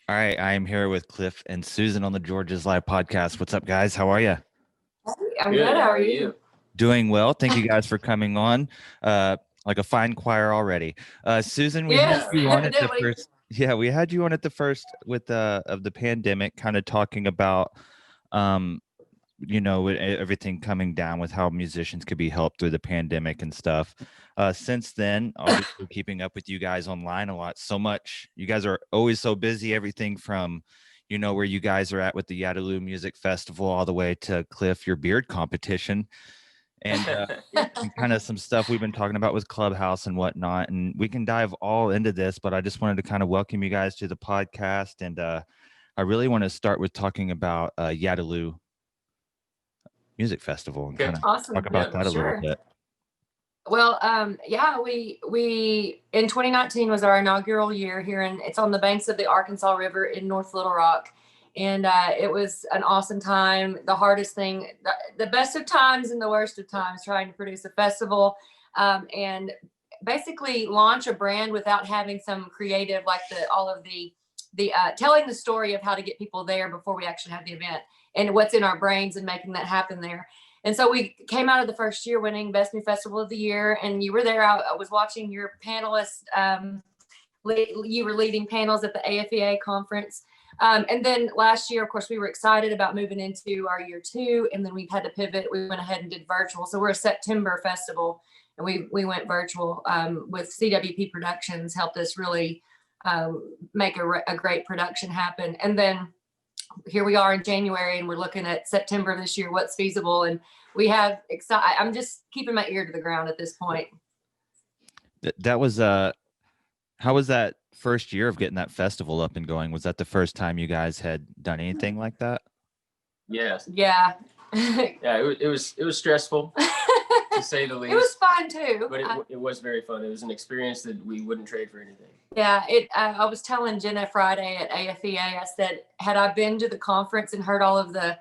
All right, I am here with Cliff and Susan on the Georgia's Live podcast. What's up, guys? How are you? I'm good. How are you? Doing well. Thank you guys for coming on. Like a fine choir already. Susan, we had Yes, you on at the evidently. first. Yeah, we had you on at the first with of the pandemic, kind of talking about, um, with everything coming down with how musicians could be helped through the pandemic and stuff. Since then, obviously keeping up with you guys online a lot, so much. You guys are always so busy, everything from, where you guys are at with the Yadaloo Music Festival all the way to Cliff, your beard competition. And kind of some stuff we've been talking about with Clubhouse and whatnot. And we can dive all into this, but I just wanted to kind of welcome you guys to the podcast. And I really want to start with talking about Yadaloo Music Festival and Okay. kind of talk Awesome. about Yeah, that a little sure. bit. Well, yeah, we in 2019 was our inaugural year here, and it's on the banks of the Arkansas River in North Little Rock, and it was an awesome time. The hardest thing, the best of times and the worst of times, trying to produce a festival, and basically launch a brand without having some creative, like all of the telling the story of how to get people there before we actually have the event and what's in our brains and making that happen there. And so we came out of the first year winning Best New Festival of the Year, and you were there. I was watching your panelists. You were leading panels at the AFEA conference. And then last year, of course, we were excited about moving into our year two, and then we had to pivot. We went ahead and did virtual. So we're a September festival, and we went virtual with CWP Productions, helped us really make a great production happen. And then here we are in January, and we're looking at September of this year, what's feasible. And we have I'm just keeping my ear to the ground at this point. That was how was that first year of getting that festival up and going? Was that the first time you guys had done anything like that? Yes. Yeah. Yeah, it was stressful to say the least. It was fun too. But it was very fun. It was an experience that we wouldn't trade for anything. Yeah, I was telling Jenna Friday at AFEA, I said, had I been to the conference and heard all of the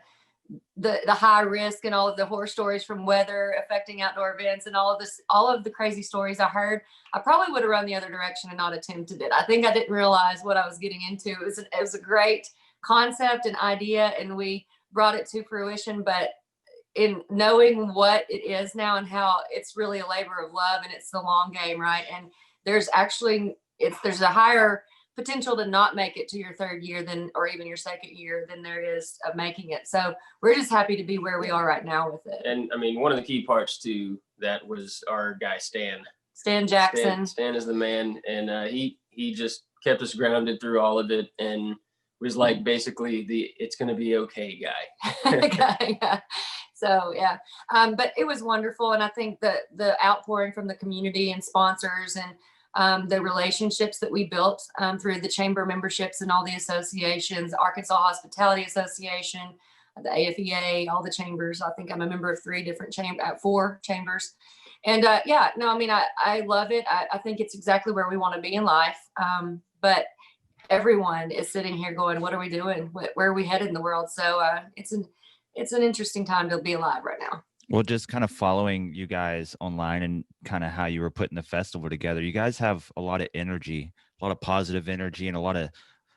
high risk and all of the horror stories from weather affecting outdoor events and all of the crazy stories I heard, I probably would have run the other direction and not attempted it. I think I didn't realize what I was getting into. It was a great concept and idea, and we brought it to fruition. But in knowing what it is now and how it's really a labor of love, and it's the long game, right? And there's a higher potential to not make it to your third year or even your second year than there is of making it. So we're just happy to be where we are right now with it. And I mean, one of the key parts to that was our guy Stan Jackson. Stan is the man, and he just kept us grounded through all of it, and was like basically it's going to be okay guy. Yeah. So yeah, but it was wonderful, and I think the outpouring from the community and sponsors and the relationships that we built through the chamber memberships and all the associations, Arkansas Hospitality Association, the AFEA, all the chambers. I think I'm a member of four chambers. And yeah, no, I mean, I love it. I think it's exactly where we want to be in life. But everyone is sitting here going, what are we doing? Where are we headed in the world? So it's an interesting time to be alive right now. Well, just kind of following you guys online and kind of how you were putting the festival together, you guys have a lot of energy, a lot of positive energy, and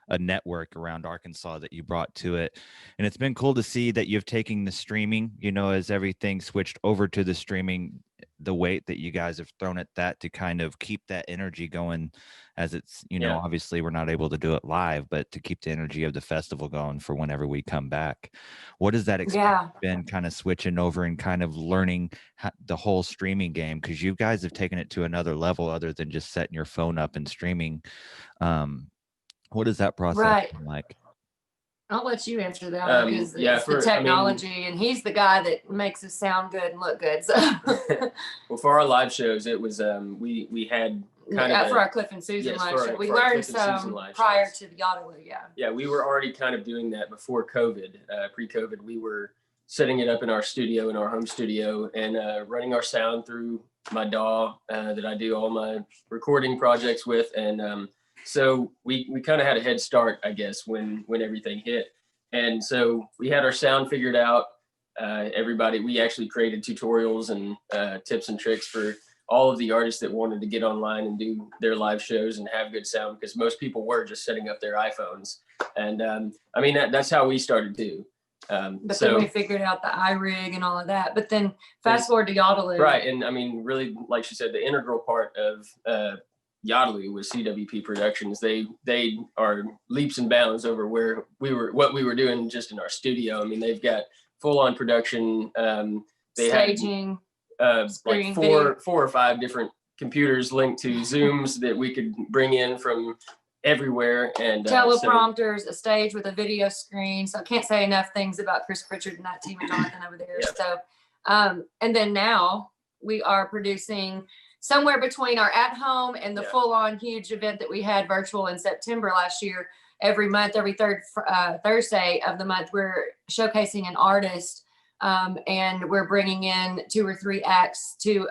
a network around Arkansas that you brought to it. And it's been cool to see that you've taken the streaming, as everything switched over to the streaming, the weight that you guys have thrown at that to kind of keep that energy going, as it's, obviously we're not able to do it live, but to keep the energy of the festival going for whenever we come back. What has that experience been, kind of switching over and kind of learning the whole streaming game? Because you guys have taken it to another level other than just setting your phone up and streaming. What is that process like? I'll let you answer that because it's the technology, and he's the guy that makes us sound good and look good. So, well, for our live shows, it was we had kind of for our Cliff and Susan live show. We learned some prior to the Yadaloo. Yeah, we were already kind of doing that before COVID. Pre-COVID, we were setting it up in our studio, in our home studio, and running our sound through my DAW that I do all my recording projects with, and so we kind of had a head start, I guess, when everything hit. And so we had our sound figured out. We actually created tutorials and tips and tricks for all of the artists that wanted to get online and do their live shows and have good sound, because most people were just setting up their iPhones. And I mean, that's how we started too. But then we figured out the iRig and all of that. But then fast forward to Yadaloo. Right. And I mean, really, like she said, the integral part of Yadaloo was CWP Productions. They are leaps and bounds over what we were doing just in our studio. I mean, they've got full on production. They staging, like four or five different computers linked to Zooms that we could bring in from everywhere, and teleprompters, a stage with a video screen. So I can't say enough things about Chris Pritchard and that team and Jonathan over there. Yeah. So and then now we are producing somewhere between our at home and the full on huge event that we had virtual in September last year. Every month, every third Thursday of the month, we're showcasing an artist, and we're bringing in 2 or 3 acts to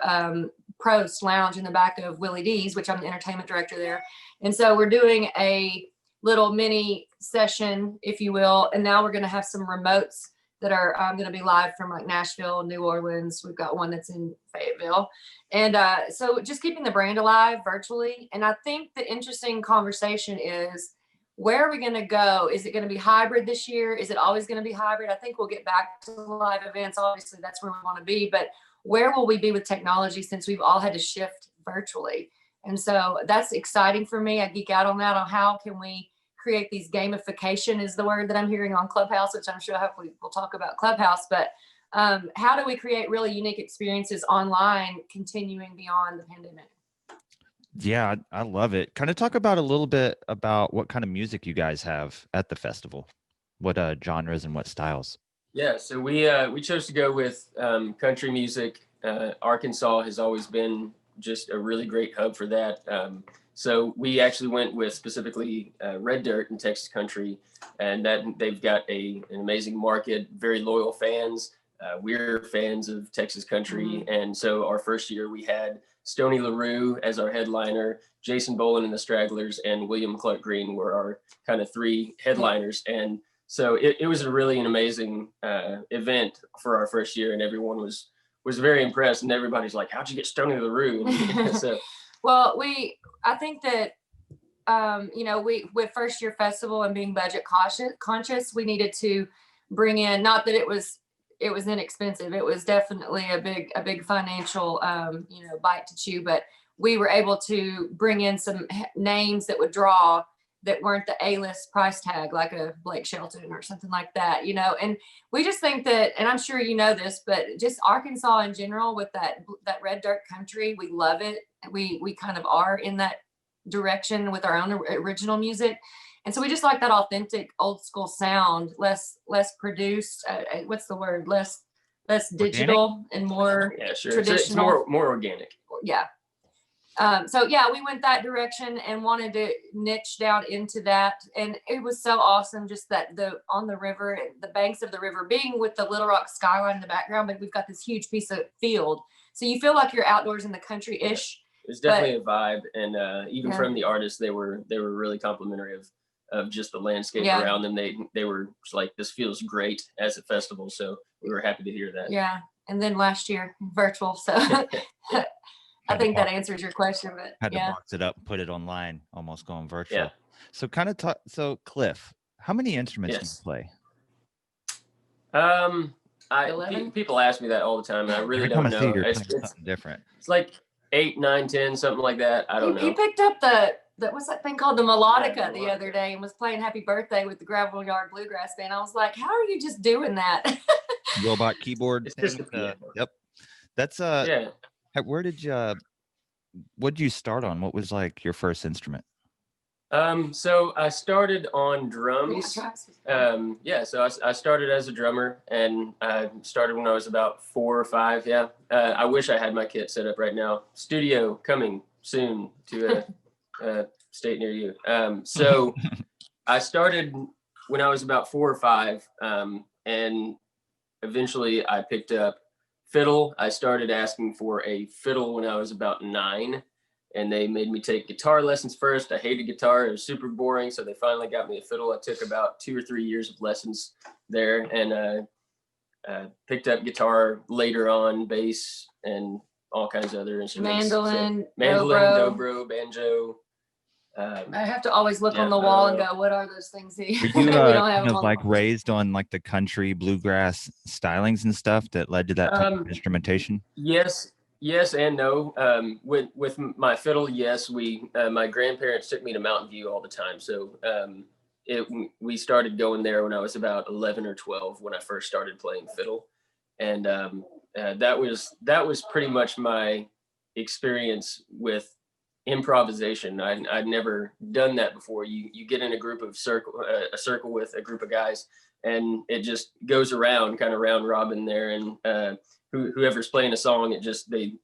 Prowse Lounge in the back of Willie D's, which I'm the entertainment director there. And so we're doing a little mini session, if you will. And now we're going to have some remotes that are going to be live from like Nashville, New Orleans. We've got one that's in Fayetteville. And so just keeping the brand alive virtually. And I think the interesting conversation is, where are we going to go? Is it going to be hybrid this year? Is it always going to be hybrid? I think we'll get back to live events. Obviously, that's where we want to be. But where will we be with technology since we've all had to shift virtually? And so that's exciting for me. I geek out on that, on how can we create these gamification is the word that I'm hearing on Clubhouse, which I'm sure hopefully we'll talk about Clubhouse. But how do we create really unique experiences online continuing beyond the pandemic? Yeah, I love it. Kind of talk about a little bit about what kind of music you guys have at the festival, what genres and what styles. Yeah, so we chose to go with country music. Arkansas has always been just a really great hub for that. So we actually went with specifically Red Dirt and Texas Country, and that they've got an amazing market, very loyal fans. We're fans of Texas Country, and so our first year we had Stoney LaRue as our headliner, Jason Boland and the Stragglers, and William Clark Green were our kind of 3 headliners. And so it was an amazing event for our first year, and everyone was very impressed, and everybody's like, "How'd you get Stoney LaRue?" So, well, I think that we with first year festival and being budget conscious, we needed to bring in, not that it was inexpensive. It was definitely a big financial bite to chew, but we were able to bring in some names that would draw, that weren't the A-list price tag, like a Blake Shelton or something like that, and we just think that, and I'm sure you know this, but just Arkansas in general with that Red Dirt country, we love it. We kind of are in that direction with our own original music. And so we just like that authentic old school sound, less produced. What's the word? Less digital and more traditional. It's more organic. Yeah. So yeah, we went that direction and wanted to niche down into that. And it was so awesome, just that on the river, the banks of the river, being with the Little Rock skyline in the background, but we've got this huge piece of field. So you feel like you're outdoors in the country-ish. It's definitely a vibe. And even from the artists, they were really complimentary of just the landscape around them. They were like, this feels great as a festival. So we were happy to hear that. Yeah. And then last year, virtual. So I think that answers your question, but had to box it up and put it online, almost going virtual. Yeah. So kind of so Cliff, how many instruments do you play? People ask me that all the time, and I really don't know. It's something different. It's like 8, 9, 10, something like that. I don't know. He picked up the what's that thing called, the melodica, the other day, and was playing Happy Birthday with the Gravel Yard Bluegrass Band. I was like, how are you just doing that? Robot keyboard. Yep. That's where did what did you start on? What was like your first instrument? So I started on drums. So I started as a drummer, and I started when I was about 4 or 5. Yeah. I wish I had my kit set up right now. Studio coming soon to a state near you. So I started when I was about 4 or 5, and eventually I picked up fiddle. I started asking for a fiddle when I was about 9. And they made me take guitar lessons first. I hated guitar. It was super boring. So they finally got me a fiddle. I took about 2 or 3 years of lessons there, and picked up guitar later on, bass, and all kinds of other instruments. Mandolin, Mandolin, dobro. dobro, banjo. I have to always look on the wall and go, what are those things here? Were you We don't have kind them of on like the wall. raised on like the country bluegrass stylings and stuff that led to that type of instrumentation? Yes, yes and no. With my fiddle, yes, my grandparents took me to Mountain View all the time. So we started going there when I was about 11 or 12 when I first started playing fiddle, and that was pretty much my experience with improvisation. I'd never done that before. You get in a circle with a group of guys, and it just goes around, kind of round robin there, and whoever's playing a song,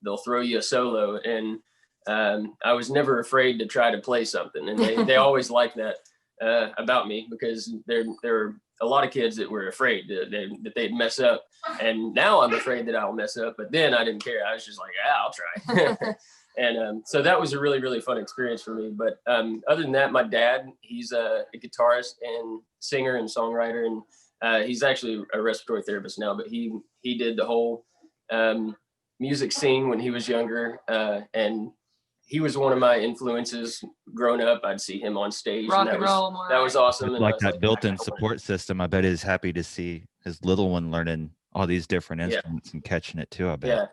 they'll throw you a solo, and I was never afraid to try to play something, and they always liked that about me, because there were a lot of kids that were afraid that they'd mess up, and now I'm afraid that I'll mess up, but then I didn't care. I was just like, yeah, I'll try. And so that was a really, really fun experience for me. But other than that, my dad, he's a guitarist and singer and songwriter, and he's actually a respiratory therapist now, but he did the whole music scene when he was younger, and he was one of my influences growing up. I'd see him on stage. Rock and roll. That was awesome. Like that built-in support system. I bet he's happy to see his little one learning all these different instruments and catching it too, I bet.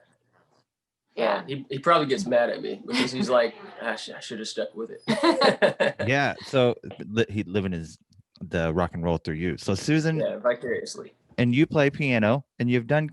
Yeah. He probably gets mad at me because he's like, I should have stuck with it. Yeah. So he living the rock and roll through you. So Susan, vicariously. And you play piano, and you've done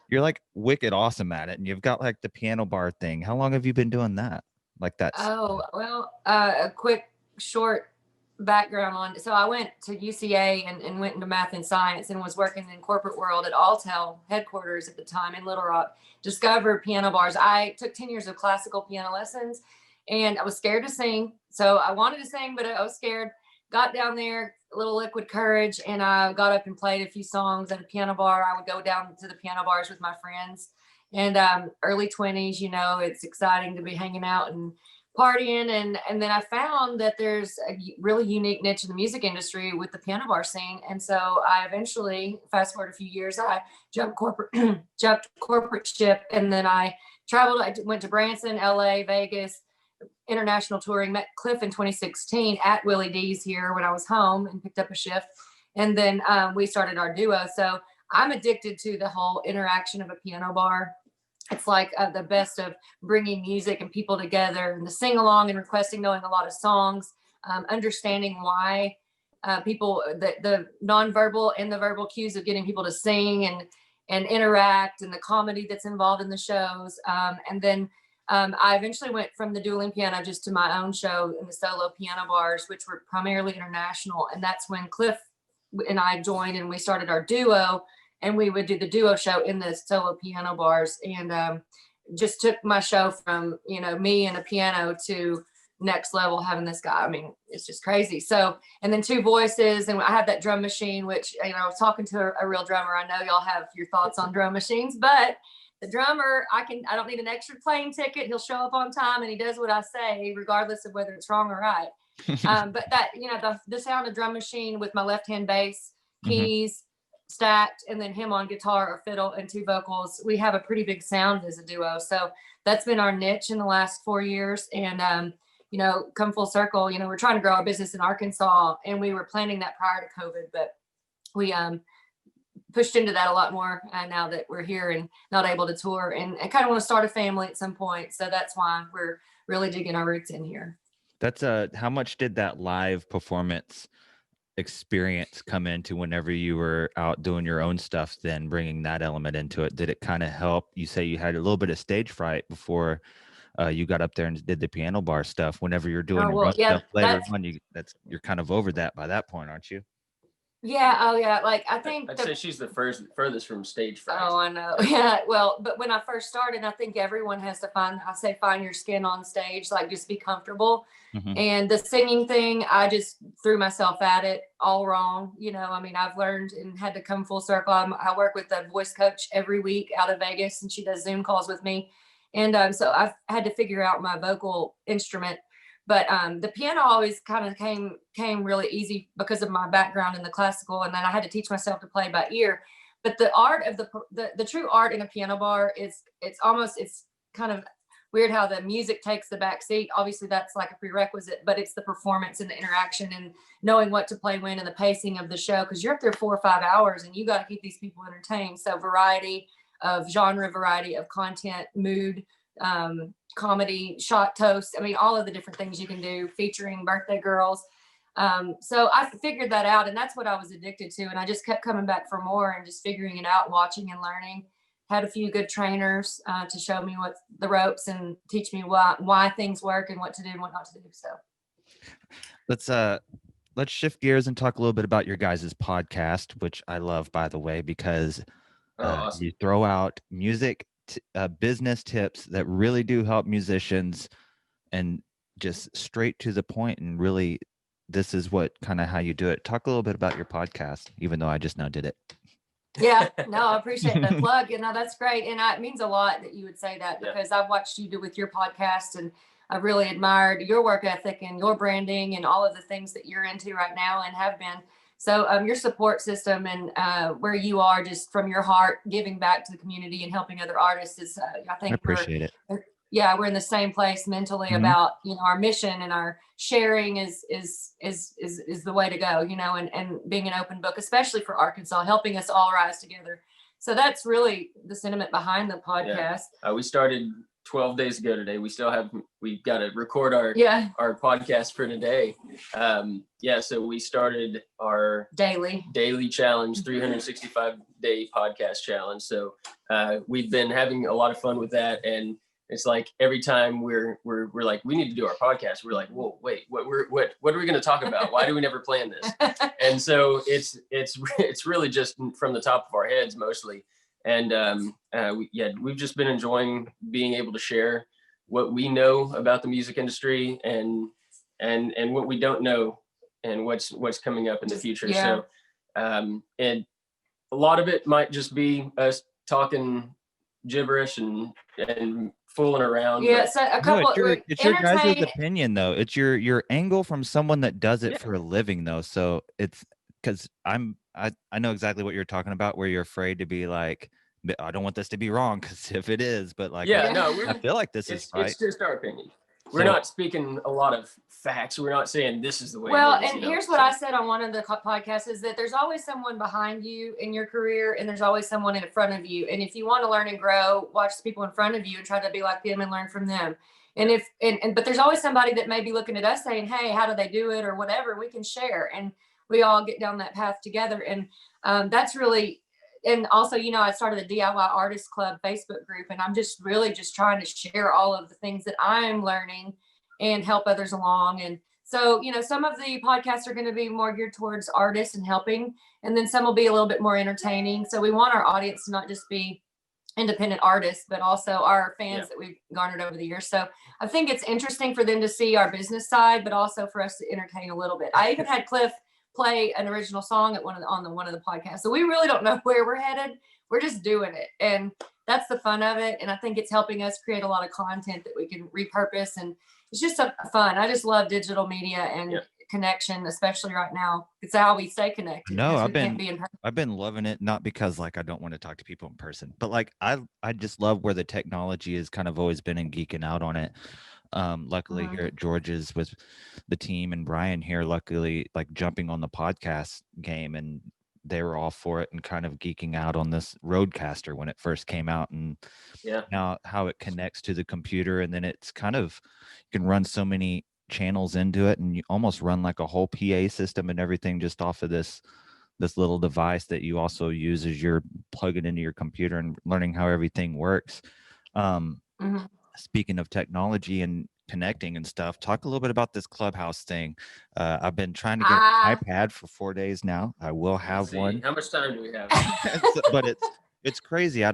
you're like wicked awesome at it, and you've got like the piano bar thing. How long have you been doing that? Like that? Oh, well, a quick short background on. So I went to UCA and went into math and science, and was working in corporate world at Alltel headquarters at the time in Little Rock. Discovered piano bars. I took 10 years of classical piano lessons, and I was scared to sing. So I wanted to sing, but I was scared. Got down there, a little liquid courage, and I got up and played a few songs at a piano bar. I would go down to the piano bars with my friends, and early 20s, it's exciting to be hanging out and partying. And then I found that there's a really unique niche in the music industry with the piano bar scene. And so I eventually, fast forward a few years, I jumped corporate ship. And then I traveled. I went to Branson, LA, Vegas, international touring, met Cliff in 2016 at Willie D's here when I was home, and picked up a shift. And then we started our duo. So I'm addicted to the whole interaction of a piano bar. It's like the best of bringing music and people together, and the sing along and requesting, knowing a lot of songs, understanding why people, the nonverbal and the verbal cues of getting people to sing and interact, and the comedy that's involved in the shows. And then I eventually went from the dueling piano just to my own show in the solo piano bars, which were primarily international. And that's when Cliff and I joined, and we started our duo. And we would do the duo show in the solo piano bars, and just took my show from, me and a piano to next level, having this guy. I mean, it's just crazy. So, and then two voices, and I have that drum machine, which, I was talking to a real drummer. I know y'all have your thoughts on drum machines, but the drummer, I don't need an extra plane ticket. He'll show up on time, and he does what I say, regardless of whether it's wrong or right. But that, the sound of drum machine with my left-hand bass, keys, stacked, and then him on guitar or fiddle and two vocals, we have a pretty big sound as a duo. So that's been our niche in the last 4 years. And come full circle, we're trying to grow our business in Arkansas, and we were planning that prior to COVID, but we pushed into that a lot more now that we're here and not able to tour, and I kind of want to start a family at some point. So that's why we're really digging our roots in here. That's how much did that live performance experience come into whenever you were out doing your own stuff, then bringing that element into it? Did it kind of help? You say you had a little bit of stage fright before you got up there and did the piano bar stuff. Whenever you're doing your own stuff later on, you're kind of over that by that point, aren't you? Yeah. Oh yeah. Like I think I'd say she's the furthest from stage fright. Oh, I know. Yeah. Well, but when I first started, I think everyone has to find your skin on stage, like just be comfortable. And the singing thing, I just threw myself at it all wrong. I've learned and had to come full circle. I work with a voice coach every week out of Vegas, and she does Zoom calls with me. And so I've had to figure out my vocal instrument. But the piano always kind of came really easy because of my background in the classical. And then I had to teach myself to play by ear. But the art of the true art in a piano bar is it's kind of weird how the music takes the back seat. Obviously that's like a prerequisite, but it's the performance and the interaction and knowing what to play when and the pacing of the show, because you're up there 4 or 5 hours and you got to keep these people entertained. So variety of genre, variety of content, mood, comedy, shot toast. I mean, all of the different things you can do featuring birthday girls. So I figured that out, and that's what I was addicted to. And I just kept coming back for more and just figuring it out, watching and learning. Had a few good trainers to show me what the ropes and teach me why things work and what to do and what not to do. So let's shift gears and talk a little bit about your guys' podcast, which I love, by the way, because Awesome. you throw out music, business tips that really do help musicians, and just straight to the point. And really, this is what kind of how you do it. Talk a little bit about your podcast, even though I just now did it. Yeah, no, I appreciate that plug. You know, that's great. And it means a lot that you would say that, because I've watched you do with your podcast, and I've really admired your work ethic and your branding and all of the things that you're into right now and have been. So your support system and where you are just from your heart, giving back to the community and helping other artists is, I think I appreciate it. Yeah, we're in the same place mentally about, our mission, and our sharing is the way to go, and being an open book, especially for Arkansas, helping us all rise together. So that's really the sentiment behind the podcast. We started 12 days ago today. We've got to record our podcast for today. So we started our daily challenge, 365 day podcast challenge. So we've been having a lot of fun with that, and it's like every time we're like, we need to do our podcast, we're like, whoa, wait, what are we going to talk about? Why do we never plan this? And so it's really just from the top of our heads mostly. And we've just been enjoying being able to share what we know about the music industry and what we don't know and what's coming up in the future. So and a lot of it might just be us talking gibberish and fooling around. So a couple. It's your guys' opinion, though. It's your angle from someone that does it for a living, though. So it's because I know exactly what you're talking about, where you're afraid to be like, I don't want this to be wrong, because if it is, but like, I feel like this is right. It's just our opinion. We're not speaking a lot of facts. We're not saying this is the way. Well, and here's what I said on one of the podcasts is that there's always someone behind you in your career, and there's always someone in front of you. And if you want to learn and grow, watch the people in front of you and try to be like them and learn from them. And but there's always somebody that may be looking at us saying, hey, how do they do it or whatever, we can share. And we all get down that path together. And that's really, and also, I started a DIY Artist Club Facebook group, and I'm just really just trying to share all of the things that I'm learning and help others along. And so, some of the podcasts are going to be more geared towards artists and helping, and then some will be a little bit more entertaining. So we want our audience to not just be independent artists, but also our fans that we've garnered over the years. So I think it's interesting for them to see our business side, but also for us to entertain a little bit. I even had Cliff play an original song at one of the podcasts. So we really don't know where we're headed. We're just doing it. And that's the fun of it. And I think it's helping us create a lot of content that we can repurpose. And it's just fun. I just love digital media and connection, especially right now. It's how we stay connected. No, I've been loving it, not because like I don't want to talk to people in person, but like I just love where the technology has kind of always been and geeking out on it. Luckily here at George's with the team and Brian here, luckily like jumping on the podcast game, and they were all for it and kind of geeking out on this Rodecaster when it first came out, and now how it connects to the computer, and then it's kind of, you can run so many channels into it, and you almost run like a whole PA system and everything just off of this little device that you also use as you're plugging into your computer and learning how everything works. Speaking of technology and connecting and stuff, talk a little bit about this Clubhouse thing. I've been trying to get an iPad for 4 days now. I will have one. How much time do we have? But it's crazy. I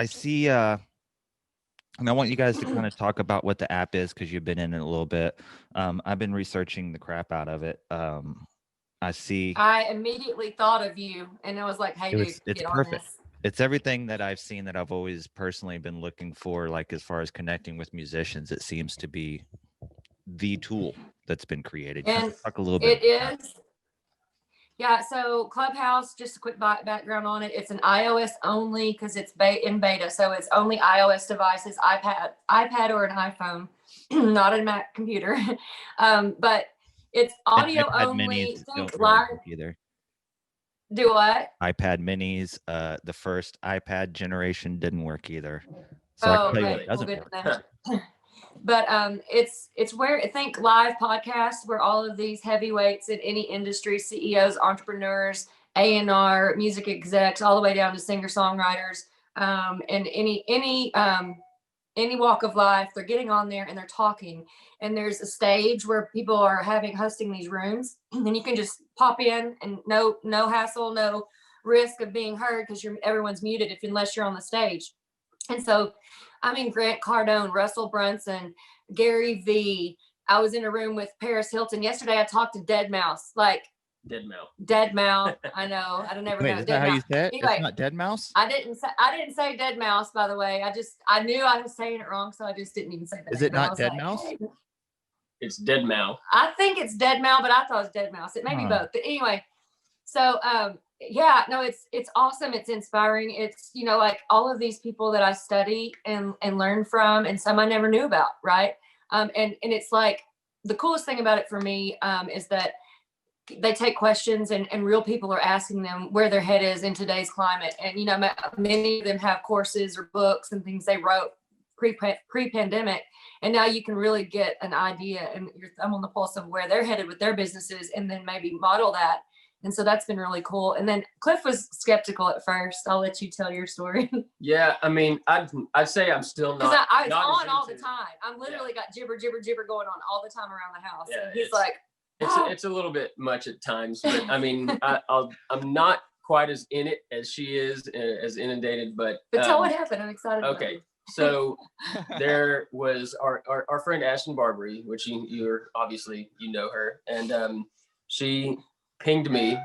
see, and I want you guys to kind of talk about what the app is, because you've been in it a little bit. I've been researching the crap out of it. I immediately thought of you, and I was like, hey, dude, it's perfect. It's everything that I've seen that I've always personally been looking for, like as far as connecting with musicians. It seems to be the tool that's been created. And talk a little bit. It is. Yeah, so Clubhouse, just a quick background on it. It's an iOS only because it's in beta. So it's only iOS devices, iPad or an iPhone, not a Mac computer. But it's audio iPad only. minis don't Think really live. work either. Do what? iPad minis, the first iPad generation didn't work either. So I can tell you what doesn't work. But it's where think live podcasts where all of these heavyweights in any industry, CEOs, entrepreneurs, A&R, music execs, all the way down to singer songwriters, and any walk of life, they're getting on there and they're talking. And there's a stage where people are hosting these rooms, and then you can just pop in and no hassle, no risk of being heard because everyone's muted unless you're on the stage. And so, I mean, Grant Cardone, Russell Brunson, Gary Vee. I was in a room with Paris Hilton yesterday. I talked to Dead Mouse, like Dead Mouse. Dead Mouse. I know. I don't ever know. Is that how you say it? Anyway, it's not Dead Mouse. I didn't say Dead Mouse, by the way. I knew I was saying it wrong, so I just didn't even say that. Is it not Dead Mouse? Hey. It's Dead Mouse. I think it's Dead Mouse, but I thought it was Dead Mouse. It may be both. But anyway, so yeah, no, it's awesome. It's inspiring. It's, like all of these people that I study and learn from, and some I never knew about, right? And it's like the coolest thing about it for me is that they take questions and real people are asking them where their head is in today's climate. And, many of them have courses or books and things they wrote pre-pandemic. And now you can really get an idea and your thumb on the pulse of where they're headed with their businesses, and then maybe model that. And so that's been really cool. And then Cliff was skeptical at first. I'll let you tell your story. Yeah, I mean, I'd say I'm still not. Because I was on all the time. I'm literally got gibber going on all the time around the house. Yeah, and he's like, it's a little bit much at times, but I mean, I'm not quite as in it as she is, as inundated. But tell what happened. I'm excited. Okay, so there was our friend Ashton Barbary, which you're obviously know her, and she pinged me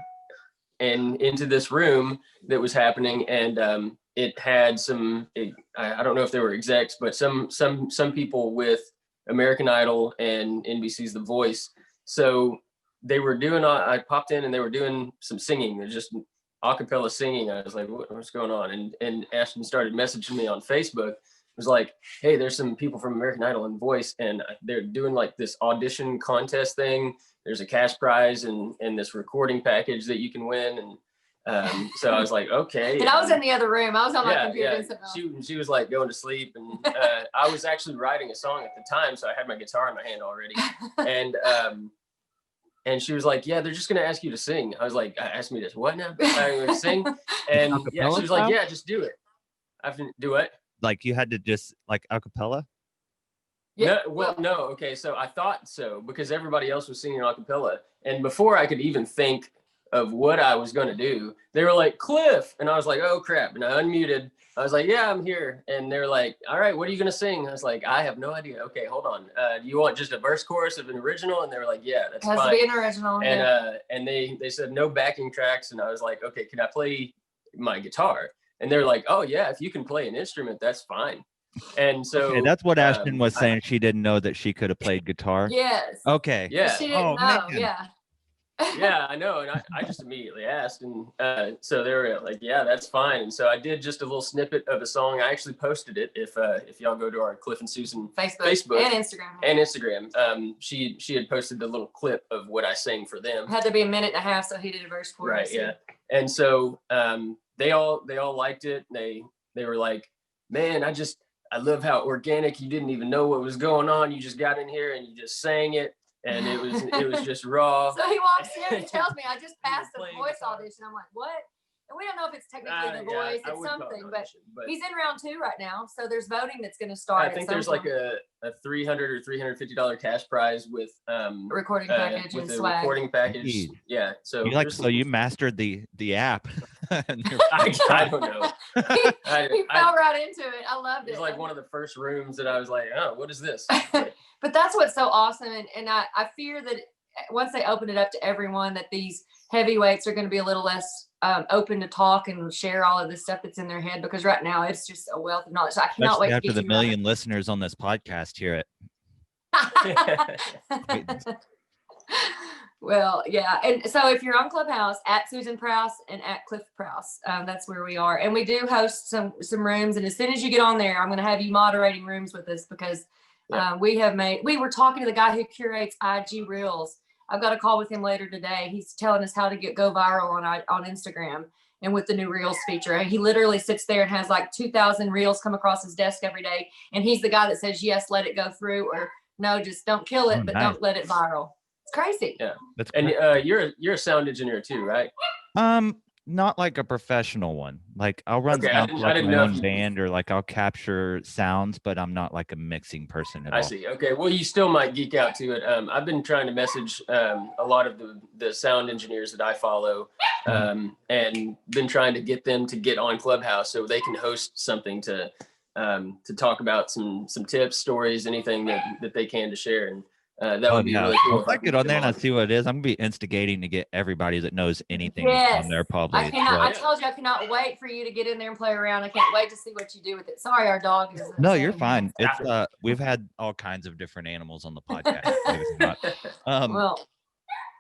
and into this room that was happening, and it had I don't know if they were execs, but some people with American Idol and NBC's The Voice. So they were doing, I popped in and they were doing some singing. They're just a cappella singing. I was like, what's going on? And Ashton started messaging me on Facebook. It was like, hey, there's some people from American Idol and Voice, and they're doing like this audition contest thing. There's a cash prize and this recording package that you can win. And so I was like, okay. And I was in the other room. I was on my computer. Yeah. She was like going to sleep, and I was actually writing a song at the time, so I had my guitar in my hand already. And she was like, yeah, they're just gonna ask you to sing. I was like, ask me to what now? I'm gonna sing. And yeah, she was like, yeah, just do it. I have to do what? Like you had to just like a cappella? Yeah. No. Okay, so I thought so because everybody else was singing a cappella, and before I could even think of what I was going to do, they were like, Cliff, and I was like, oh crap, and I unmuted. I was like, yeah, I'm here, and they're like, all right, what are you going to sing? I was like, I have no idea. Okay, hold on. Do you want just a verse chorus of an original? And they were like, yeah, that's fine. Has to be an original. And and they said no backing tracks, and I was like, okay, can I play my guitar? And they're like, oh yeah, if you can play an instrument, that's fine. And so okay, that's what Ashton was saying. She didn't know that she could have played guitar. Yes. Okay. Yeah. She didn't know. Man. Yeah. Yeah, I know. And I just immediately asked. And so they were like, yeah, that's fine. And so I did just a little snippet of a song. I actually posted it. If y'all go to our Cliff and Susan Facebook and Instagram. She had posted the little clip of what I sang for them. It had to be a minute and a half, so he did a verse chorus. Right, yeah. And so they all liked it. They were like, man, I love how organic. You didn't even know what was going on. You just got in here and you just sang it. And it was just raw. So he walks in and tells me, I just passed the voice audition. I'm like, what? And we don't know if it's technically the voice. It's something, but he's in round 2 right now. So there's voting that's going to start. I think there's like a $300 or $350 cash prize with recording package with and swag. Recording package. Yeah. So you mastered the app. I don't know. He fell right into it. I loved it. It was like one of the first rooms that I was like, oh, what is this? But that's what's so awesome. And I fear that once they open it up to everyone, that these heavyweights are going to be a little less open to talk and share all of the stuff that's in their head, because right now it's just a wealth of knowledge. So I cannot wait after the million listeners on this podcast hear it. Well, yeah. And so if you're on Clubhouse, at Susan Prowse and at Cliff Prowse, that's where we are. And we do host some rooms. And as soon as you get on there, I'm going to have you moderating rooms with us because we were talking to the guy who curates IG Reels. I've got a call with him later today. He's telling us how to go viral on Instagram and with the new Reels feature. And he literally sits there and has like 2,000 Reels come across his desk every day. And he's the guy that says, yes, let it go through, or no, just don't kill it, but don't let it viral. It's crazy. Yeah. That's and you're a sound engineer too, right? Not like a professional one. Like I'll run sound for I like didn't my know own band, or like I'll capture sounds, but I'm not like a mixing person at all. I see. Okay. Well, you still might geek out to it. I've been trying to message a lot of the sound engineers that I follow, and been trying to get them to get on Clubhouse so they can host something to talk about some tips, stories, anything that they can to share. And that would be really cool. If I get on there and I see what it is, I'm gonna be instigating to get everybody that knows anything on there. Probably. I told you I cannot wait for you to get in there and play around. I can't wait to see what you do with it. Sorry, our dog is. No, you're fine. It's we've had all kinds of different animals on the podcast.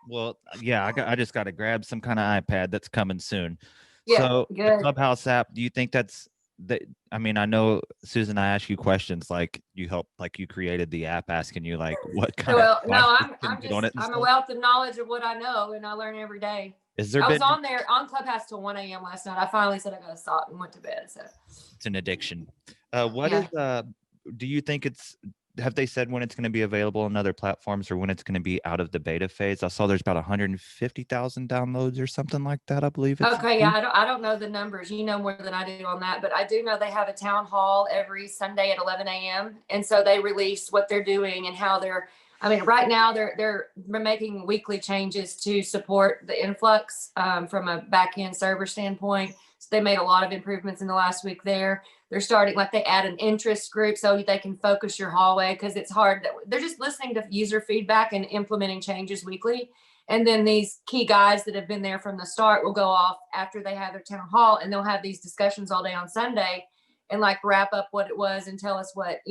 Well, yeah, I just got to grab some kind of iPad that's coming soon. Yeah, so good. The Clubhouse app, do you think that? I mean, I know, Susan, I ask you questions like you created the app, asking you like what kind of. No, I'm a wealth of knowledge of what I know, and I learn every day. I was on there on Clubhouse till 1 a.m. last night. I finally said I got to stop and went to bed. So it's an addiction. Do you think have they said when it's going to be available on other platforms, or when it's going to be out of the beta phase? I saw there's about 150,000 downloads or something like that, I believe. Okay, yeah, I don't know the numbers. You know more than I do on that, but I do know they have a town hall every Sunday at 11 a.m. And so they release what they're doing and how right now they're making weekly changes to support the influx from a back-end server standpoint. So they made a lot of improvements in the last week there. They're starting, like they add an interest group so they can focus your hallway, because it's hard. They're just listening to user feedback and implementing changes weekly. And then these key guys that have been there from the start will go off after they have their town hall, and they'll have these discussions all day on Sunday and like wrap up what it was and tell us what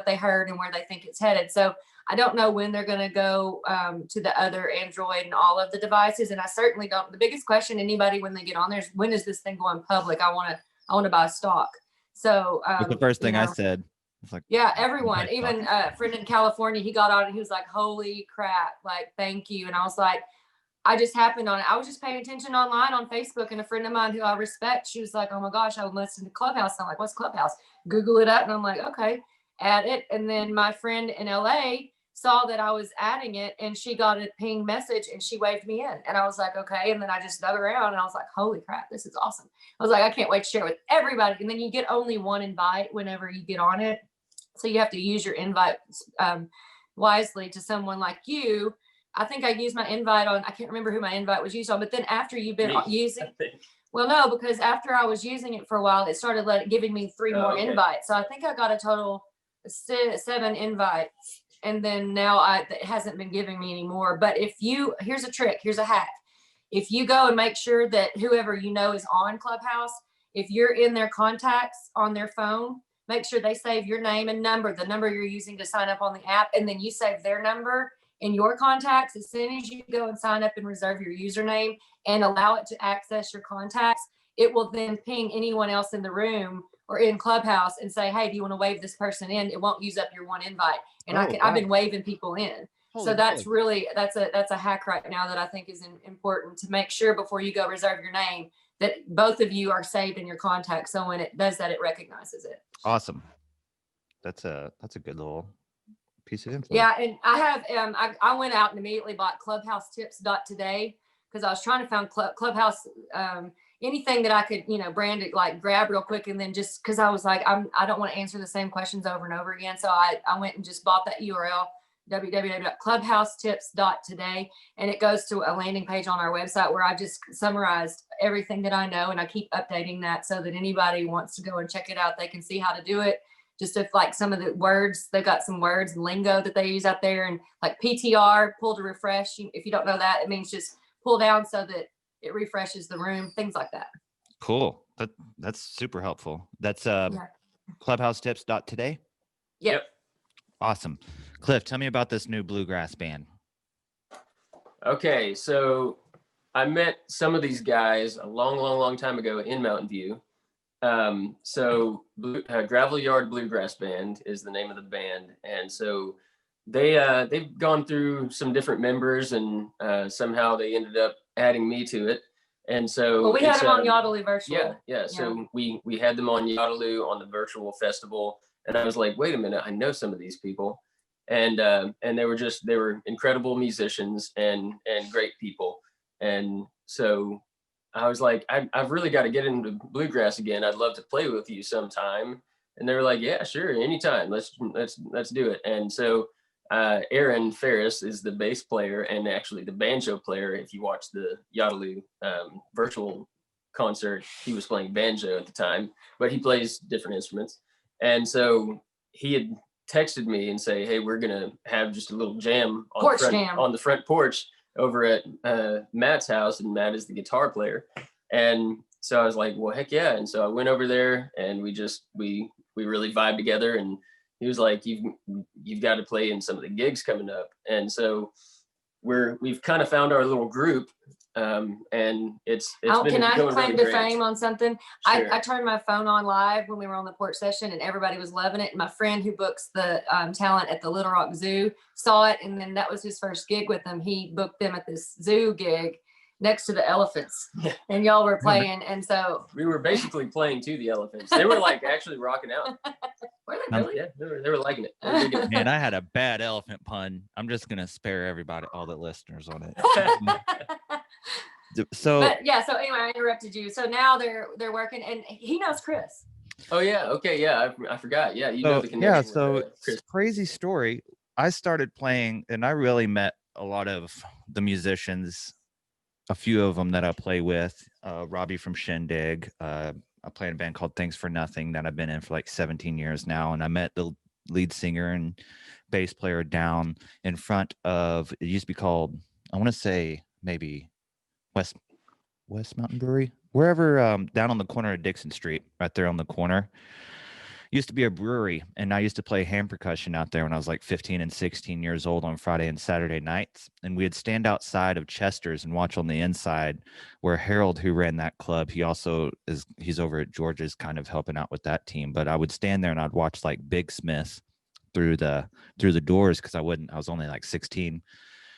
they heard and where they think it's headed. So I don't know when they're going to go to the other Android and all of the devices. And I certainly don't. The biggest question anybody when they get on there is, when is this thing going public? I want to buy stock. So the first thing I said. It's like, yeah, everyone, even a friend in California, he got on and he was like, holy crap, like, thank you. And I was like, I just happened on it. I was just paying attention online on Facebook, and a friend of mine who I respect, she was like, oh my gosh, I would listen to Clubhouse. I'm like, what's Clubhouse? Google it up. And I'm like, okay, add it. And then my friend in LA saw that I was adding it, and she got a ping message and she waved me in. And I was like, okay. And then I just dug around and I was like, holy crap, this is awesome. I was like, I can't wait to share it with everybody. And then you get only one invite whenever you get on it. So you have to use your invite wisely to someone like you. I think I used my invite on, I can't remember who my invite was used on, but then after you've been using, well, no, because after I was using it for a while, it started giving me 3 more invites. So I think I got a total 7 invites. And then now it hasn't been giving me any more. But here's a trick, here's a hack. If you go and make sure that whoever you know is on Clubhouse, if you're in their contacts on their phone, make sure they save your name and number, the number you're using to sign up on the app, and then you save their number in your contacts. As soon as you go and sign up and reserve your username and allow it to access your contacts, it will then ping anyone else in the room or in Clubhouse and say, hey, do you want to wave this person in? It won't use up your one invite. And I've been waving people in. So that's a hack right now that I think is important to make sure before you go reserve your name that both of you are saved in your contacts. So when it does that, it recognizes it. Awesome. That's a good little piece of info. Yeah, and I have I went out and immediately bought clubhousetips.today because I was trying to find Clubhouse anything that I could brand it, like grab real quick, and then just because I was like I don't want to answer the same questions over and over again, so I went and just bought that URL www.clubhousetips.today, and it goes to a landing page on our website where I just summarized everything that I know, and I keep updating that so that anybody wants to go and check it out, they can see how to do it. Just if like some of the words, they've got some words and lingo that they use out there, and like PTR, pull to refresh. If you don't know that, it means just pull down so that it refreshes the room, things like that. Cool. That's super helpful. That's clubhousetips.today. Yep. Awesome. Cliff, tell me about this new bluegrass band. Okay, so I met some of these guys a long time ago in Mountain View. Gravel Yard Bluegrass Band is the name of the band, and so they've gone through some different members, and somehow they ended up adding me to it. And so well, we had them on Yadaloo virtual. Yeah. So we had them on Yadaloo on the virtual festival, and I was like, wait a minute, I know some of these people, and they were incredible musicians and great people, and so I was like, I've really got to get into bluegrass again. I'd love to play with you sometime. And they were like, yeah, sure, anytime. Let's do it. And so Aaron Ferris is the bass player and actually the banjo player. If you watch the Yadaloo virtual concert, he was playing banjo at the time, but he plays different instruments. And so he had texted me and say, hey, we're gonna have just a little jam on the front porch over at Matt's house, and Matt is the guitar player. And so I was like, well, heck yeah. And so I went over there, and we really vibed together. And he was like, you've got to play in some of the gigs coming up. And so we've kind of found our little group. And it's been can I going claim really to fame on something? Sure. I turned my phone on live when we were on the porch session, and everybody was loving it. And my friend who books the talent at the Little Rock Zoo saw it, and then that was his first gig with them. He booked them at this zoo gig next to the elephants, and y'all were playing. And so we were basically playing to the elephants. They were like actually rocking out. Were they really? Yeah, they were liking it. Man, I had a bad elephant pun. I'm just gonna spare everybody, all the listeners, on it. So anyway, I interrupted you. So now they're working, and he knows Chris. Oh yeah, okay, yeah, I forgot. Yeah, you know the connection. Yeah, so Chris. Crazy story. I started playing, and I really met a lot of the musicians. A few of them that I play with, Robbie from Shindig. I play in a band called Thanks for Nothing that I've been in for like 17 years now. And I met the lead singer and bass player down in front of, it used to be called, I want to say maybe West Mountain Brewery, wherever, down on the corner of Dixon Street, right there on the corner. Used to be a brewery, and I used to play hand percussion out there when I was like 15 and 16 years old on Friday and Saturday nights. And we'd stand outside of Chester's and watch on the inside where Harold, who ran that club, he's over at Georgia's kind of helping out with that team. But I would stand there and I'd watch like Big Smith through the doors because I was only like 16.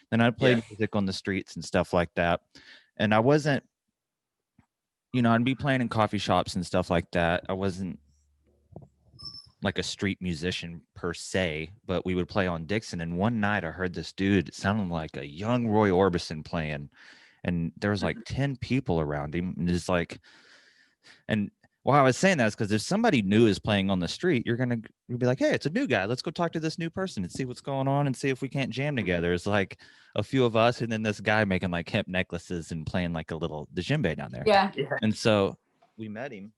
Then I'd play music on the streets and stuff like that. And I wasn't, I'd be playing in coffee shops and stuff like that. I wasn't like a street musician per se, but we would play on Dixon. And one night I heard this dude, it sounded like a young Roy Orbison playing, and there was like 10 people around him. And it's like, and why I was saying that is because if somebody new is playing on the street, you'll be like, hey, it's a new guy. Let's go talk to this new person and see what's going on and see if we can't jam together. It's like a few of us, and then this guy making like hemp necklaces and playing like a little djembe down there. Yeah. And so we met him,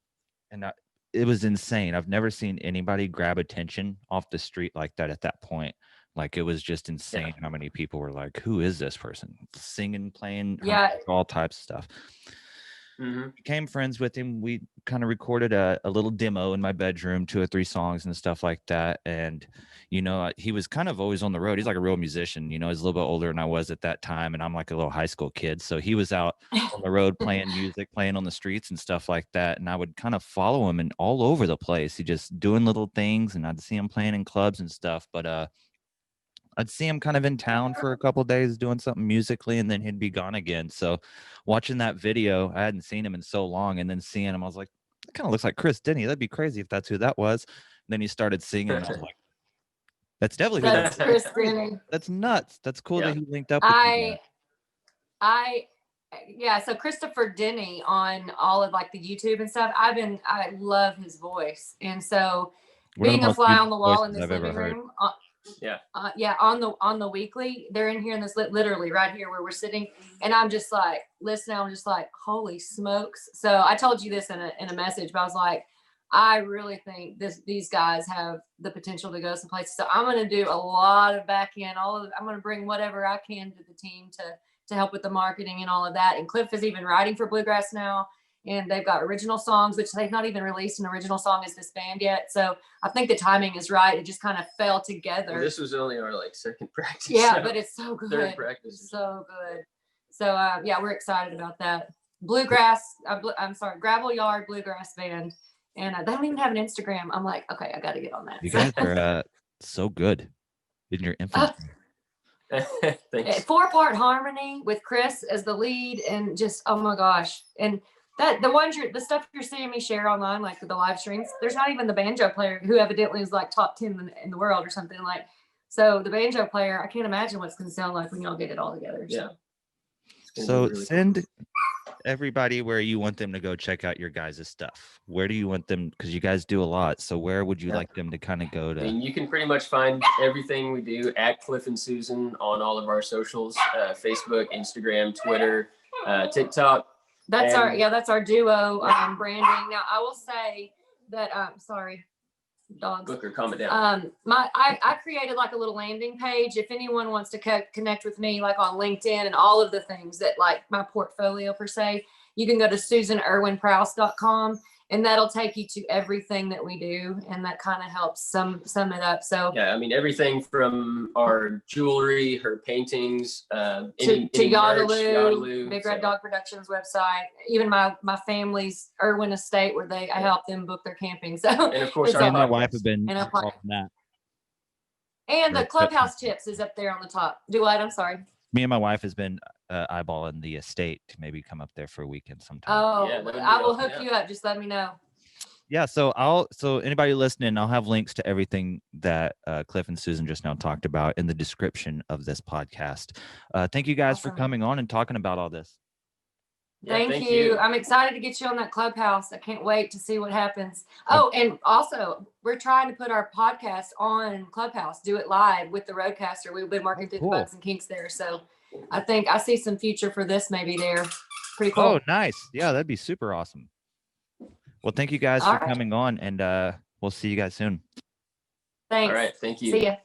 and it was insane. I've never seen anybody grab attention off the street like that at that point. Like, it was just insane how many people were like, who is this person? Singing, playing, all types of stuff. Mm-hmm. Became friends with him. We kind of recorded a little demo in my bedroom, 2 or 3 songs and stuff like that. And, he was kind of always on the road. He's like a real musician, he's a little bit older than I was at that time. And I'm like a little high school kid. So he was out on the road playing music, playing on the streets and stuff like that. And I would kind of follow him and all over the place. He just doing little things, and I'd see him playing in clubs and stuff. But I'd see him kind of in town for a couple of days doing something musically, and then he'd be gone again. So watching that video, I hadn't seen him in so long, and then seeing him, I was like, that kind of looks like Chris Denny. That'd be crazy if that's who that was. And then he started singing, and I was like, that's definitely who that's Chris Denny. That's nuts. That's cool that he linked up with you. So Christopher Denny on all of like the YouTube and stuff. I love his voice. And so being a fly on the wall in this living room, on the weekly, they're in here in this literally right here where we're sitting, and I'm just like listening. I'm just like, holy smokes. So I told you this in a message, but I was like, I really think these guys have the potential to go some places. So I'm going to do a lot of back end, I'm going to bring whatever I can to the team to help with the marketing and all of that. And Cliff is even writing for Bluegrass now. and they've got original songs, which they've not even released an original song as this band yet. So I think the timing is right. It just kind of fell together. Well, this was only our like second practice. Yeah, so but it's so good. third practice. It's so good. So yeah, we're excited about that. Bluegrass, I'm sorry, Gravel Yard Bluegrass Band. And they don't even have an Instagram. I'm like, okay, I got to get on that. You guys are so good in your infancy. Thanks. 4-part harmony with Chris as the lead, and just oh my gosh, and that the stuff you're seeing me share online, like the live streams, there's not even the banjo player who evidently is like top 10 in the world or something like. So the banjo player, I can't imagine what it's going to sound like when y'all get it all together. Yeah. So really send everybody where you want them to go check out your guys' stuff. Where do you want them? Because you guys do a lot. So where would you like them to kind of go to? I mean, you can pretty much find everything we do at Cliff and Susan on all of our socials, Facebook, Instagram, Twitter, TikTok. That's our duo branding. Now I will say that sorry, dogs. Booker, calm it down. I created like a little landing page. If anyone wants to connect with me, like on LinkedIn and all of the things that like my portfolio per se, you can go to susanerwinprowse.com, and that'll take you to everything that we do, and that kind of helps sum it up. So yeah, I mean everything from our jewelry, her paintings, to any Yadaloo, Big Red Dog Productions website, even my family's Erwin estate where I help them book their camping. So and of course me and my wife have been and involved in that. And the clubhouse tips is up there on the top. Do what? I'm sorry. Me and my wife has been eyeballing the estate to maybe come up there for a weekend sometime. Oh, Yeah, I will hook you up. Just let me know. Yeah, so anybody listening, I'll have links to everything that Cliff and Susan just now talked about in the description of this podcast. Thank you guys for coming on and talking about all this. Yeah, thank you. I'm excited to get you on that clubhouse. I can't wait to see what happens. Oh, and also we're trying to put our podcast on Clubhouse, do it live with the Roadcaster. We've been working through the bugs and kinks there. So I think I see some future for this maybe there. Pretty cool. Oh, nice. Yeah, that'd be super awesome. Well, thank you guys for coming on, and we'll see you guys soon. Thanks. All right. Thank you. See ya.